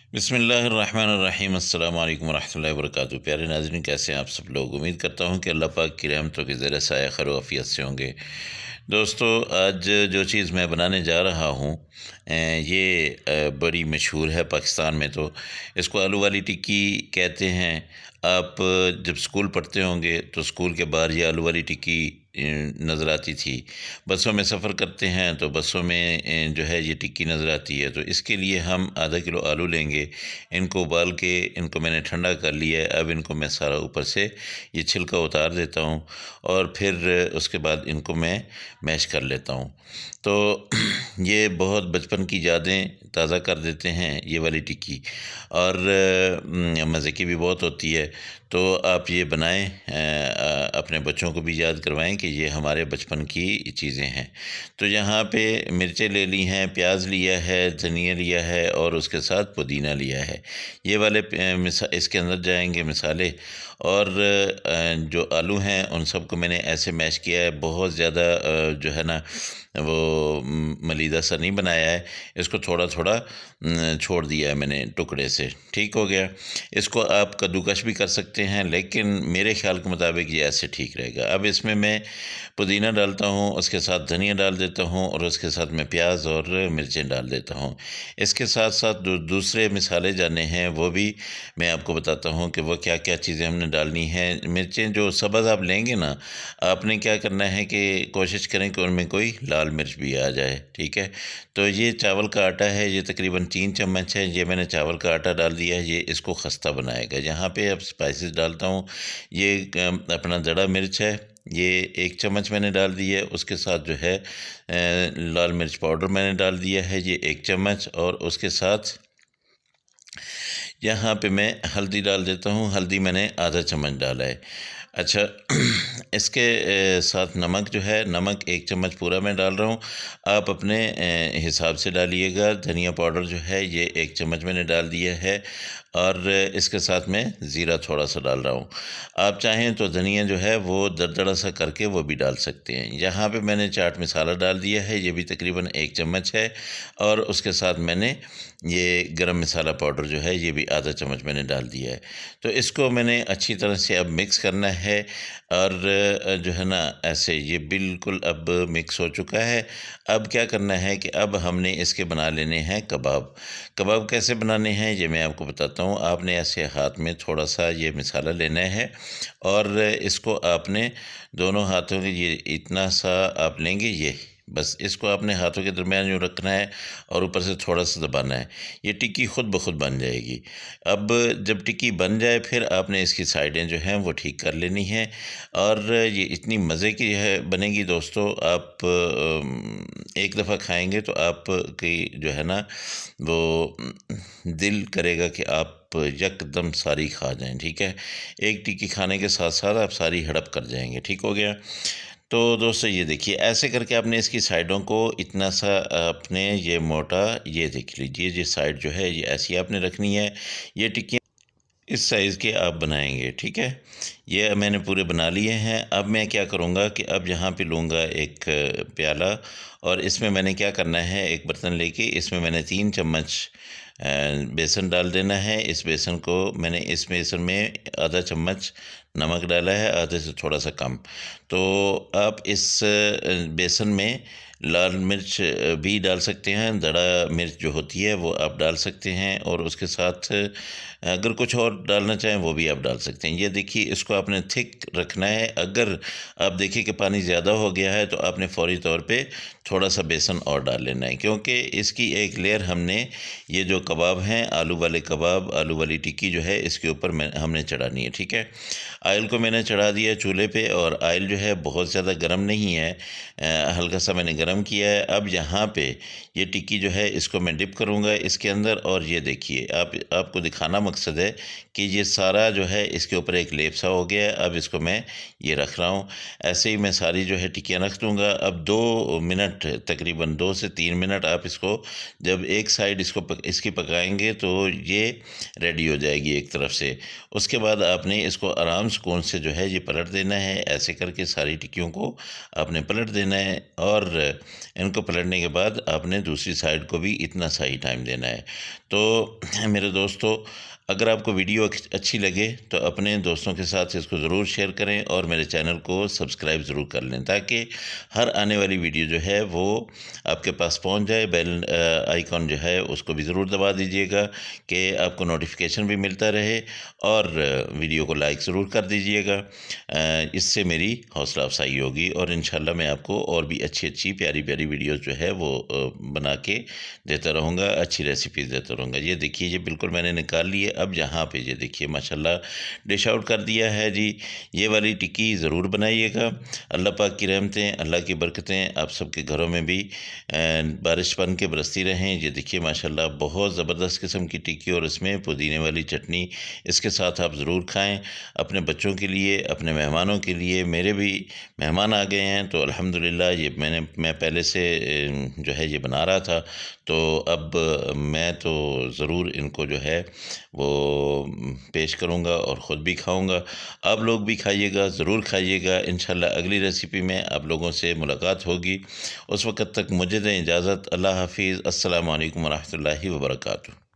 बिस्मिल्लाहिर्रहमानिर्रहीम अस्सलाम वालेकुम वरहमतुल्लाहि वबरकातुहू। प्यारे नाज़रीन, कैसे हैं आप सब लोग। उम्मीद करता हूँ कि अल्लाह पाक की रहमतों के ज़रिए साया खैर आफियत से होंगे। दोस्तों, आज जो चीज़ मैं बनाने जा रहा हूँ ये बड़ी मशहूर है पाकिस्तान में। तो इसको आलू वाली टिक्की कहते हैं। आप जब स्कूल पढ़ते होंगे तो स्कूल के बाहर ये आलू वाली टिक्की नज़र आती थी। बसों में सफ़र करते हैं तो बसों में जो है ये टिक्की नज़र आती है। तो इसके लिए हम आधा किलो आलू लेंगे। इनको उबाल के इनको मैंने ठंडा कर लिया है। अब इनको मैं सारा ऊपर से ये छिलका उतार देता हूँ और फिर उसके बाद इनको मैं मैश कर लेता हूँ। तो ये बहुत बचपन की यादें ताज़ा कर देते हैं ये वाली टिक्की, और मज़े की भी बहुत होती है। तो आप ये बनाएं, अपने बच्चों को भी याद करवाएं कि ये हमारे बचपन की चीज़ें हैं। तो यहाँ पे मिर्चें ले ली हैं, प्याज लिया है, धनिया लिया है और उसके साथ पुदीना लिया है। ये वाले इसके अंदर जाएंगे मिसाले। और जो आलू हैं उन सबको मैंने ऐसे मैश किया है। बहुत ज़्यादा जो है ना वो मलीदा सा नहीं बनाया है। इसको थोड़ा थोड़ा छोड़ दिया है मैंने टुकड़े से। ठीक हो गया। इसको आप कद्दूकश भी कर सकते हैं, लेकिन मेरे ख़्याल के मुताबिक ये ऐसे ठीक रहेगा। अब इसमें मैं पुदीना डालता हूँ, उसके साथ धनिया डाल देता हूँ और उसके साथ मैं प्याज और मिर्चें डाल देता हूँ। इसके साथ साथ दूसरे मिसाले जाने हैं वो भी मैं आपको बताता हूँ कि वो क्या क्या चीज़ें हमने डालनी हैं। मिर्चें जो सब्ज़ आप लेंगे ना, आपने क्या करना है कि कोशिश करें कि उनमें कोई लाल मिर्च भी आ जाए। ठीक है। तो ये चावल का आटा है, ये तकरीबन 3 चम्मच है। ये मैंने चावल का आटा डाल दिया है, ये इसको खस्ता बनाएगा। यहाँ पे अब स्पाइसेस डालता हूँ। ये अपना दड़ा मिर्च है, ये 1 चम्मच मैंने डाल दी है। उसके साथ जो है लाल मिर्च पाउडर मैंने डाल दिया है, ये 1 चम्मच। और उसके साथ यहाँ पे मैं हल्दी डाल देता हूँ। हल्दी मैंने आधा चम्मच डाला है। अच्छा, इसके साथ नमक जो है, नमक 1 चम्मच पूरा मैं डाल रहा हूँ। आप अपने हिसाब से डालिएगा। धनिया पाउडर जो है ये 1 चम्मच मैंने डाल दिया है। और इसके साथ मैं ज़ीरा थोड़ा सा डाल रहा हूँ। आप चाहें तो धनिया जो है वो दरदरा सा करके वो भी डाल सकते हैं। यहाँ पे मैंने चाट मसाला डाल दिया है, ये भी तकरीबन 1 चम्मच है। और उसके साथ मैंने ये गरम मसाला पाउडर जो है ये भी आधा चम्मच मैंने डाल दिया है। तो इसको मैंने अच्छी तरह से अब मिक्स करना है। और जो है ना ऐसे ये बिल्कुल अब मिक्स हो चुका है। अब क्या करना है कि अब हमने इसके बना लेने हैं कबाब। कबाब कैसे बनाने हैं ये मैं आपको बताता हूँ। आपने ऐसे हाथ में थोड़ा सा ये मसाला लेना है और इसको आपने दोनों हाथों के ये इतना सा आप लेंगे, ये बस इसको आपने हाथों के दरमियान यूँ रखना है और ऊपर से थोड़ा सा दबाना है। ये टिक्की खुद ब खुद बन जाएगी। अब जब टिक्की बन जाए फिर आपने इसकी साइडें जो हैं वो ठीक कर लेनी हैं। और ये इतनी मज़े की है बनेगी दोस्तों। आप एक दफ़ा खाएंगे तो आपकी जो है ना वो दिल करेगा कि आप यकदम सारी खा जाएं। ठीक है। एक टिक्की खाने के साथ साथ आप सारी हड़प कर जाएंगे। ठीक हो गया। तो दोस्तों ये देखिए, ऐसे करके आपने इसकी साइडों को इतना सा आपने ये मोटा, ये देख लीजिए, ये साइड जो है ये ऐसी आपने रखनी है। ये टिक्की इस साइज़ के आप बनाएंगे। ठीक है। ये मैंने पूरे बना लिए हैं। अब मैं क्या करूँगा कि अब यहाँ पे लूँगा एक प्याला, और इसमें मैंने क्या करना है, एक बर्तन लेके इसमें मैंने 3 चम्मच बेसन डाल देना है। इस बेसन को मैंने इस बेसन में आधा चम्मच नमक डाला है, आधे से थोड़ा सा कम। तो आप इस बेसन में लाल मिर्च भी डाल सकते हैं, दड़ा मिर्च जो होती है वो आप डाल सकते हैं। और उसके साथ अगर कुछ और डालना चाहें वो भी आप डाल सकते हैं। ये देखिए, इसको आपने थिक रखना है। अगर आप देखिए कि पानी ज़्यादा हो गया है तो आपने फ़ौरी तौर पे थोड़ा सा बेसन और डाल लेना है, क्योंकि इसकी एक लेयर हमने ये जो कबाब हैं, आलू वाले कबाब, आलू वाली टिक्की जो है इसके ऊपर हमने चढ़ानी है। ठीक है। आयल को मैंने चढ़ा दिया चूल्हे पे, और आयल जो है बहुत ज़्यादा गर्म नहीं है, हल्का सा मैंने गर्म किया है। अब यहाँ पे ये टिक्की जो है इसको मैं डिप करूँगा इसके अंदर। और ये देखिए, आपको दिखाना मकसद है कि ये सारा जो है इसके ऊपर एक लेप सा हो गया है। अब इसको मैं ये रख रहा हूँ। ऐसे ही मैं सारी जो है टिक्कियाँ रख दूँगा। अब 2 मिनट, तकरीबन 2 से 3 मिनट आप इसको, जब एक साइड इसकी पकाएंगे तो ये रेडी हो जाएगी एक तरफ से। उसके बाद आपने इसको आराम सुकून से जो है ये पलट देना है। ऐसे करके सारी टिक्कियों को आपने पलट देना है और इनको पलटने के बाद आपने दूसरी साइड को भी इतना सा ही टाइम देना है। तो मेरे दोस्तों, अगर आपको वीडियो अच्छी लगे तो अपने दोस्तों के साथ इसको ज़रूर शेयर करें और मेरे चैनल को सब्सक्राइब ज़रूर कर लें, ताकि हर आने वाली वीडियो जो है वो आपके पास पहुंच जाए। बेल आइकॉन जो है उसको भी ज़रूर दबा दीजिएगा कि आपको नोटिफिकेशन भी मिलता रहे, और वीडियो को लाइक ज़रूर कर दीजिएगा। इससे मेरी हौसला अफजाई होगी और इंशाल्लाह मैं आपको और भी अच्छी प्यारी प्यारी वीडियोज़ जो है वो बना के देता रहूँगा, अच्छी रेसिपीज़ देता रहूँगा। ये देखिए, ये बिल्कुल मैंने निकाल ली है। अब यहाँ पे ये देखिए माशाल्लाह डिश आउट कर दिया है जी। ये वाली टिक्की ज़रूर बनाइएगा। अल्लाह पाक की रहमतें, अल्लाह की बरकतें आप सबके घरों में भी बारिश बन के बरसती रहें। ये देखिए माशाल्लाह बहुत ज़बरदस्त किस्म की टिक्की, और इसमें पुदीने वाली चटनी इसके साथ आप ज़रूर खाएँ। अपने बच्चों के लिए, अपने मेहमानों के लिए, मेरे भी मेहमान आ गए हैं तो अल्हम्दुलिल्लाह ये मैं पहले से जो है ये बना रहा था, तो अब मैं तो ज़रूर इनको जो है वो पेश करूँगा और ख़ुद भी खाऊँगा। आप लोग भी खाइएगा, ज़रूर खाइएगा। इंशाल्लाह अगली रेसिपी में आप लोगों से मुलाकात होगी। उस वक़्त तक मुझे दें इजाज़त। अल्लाह हाफ़िज़। अस्सलामु अलैकुम व रहमतुल्लाहि व बरकातुहू।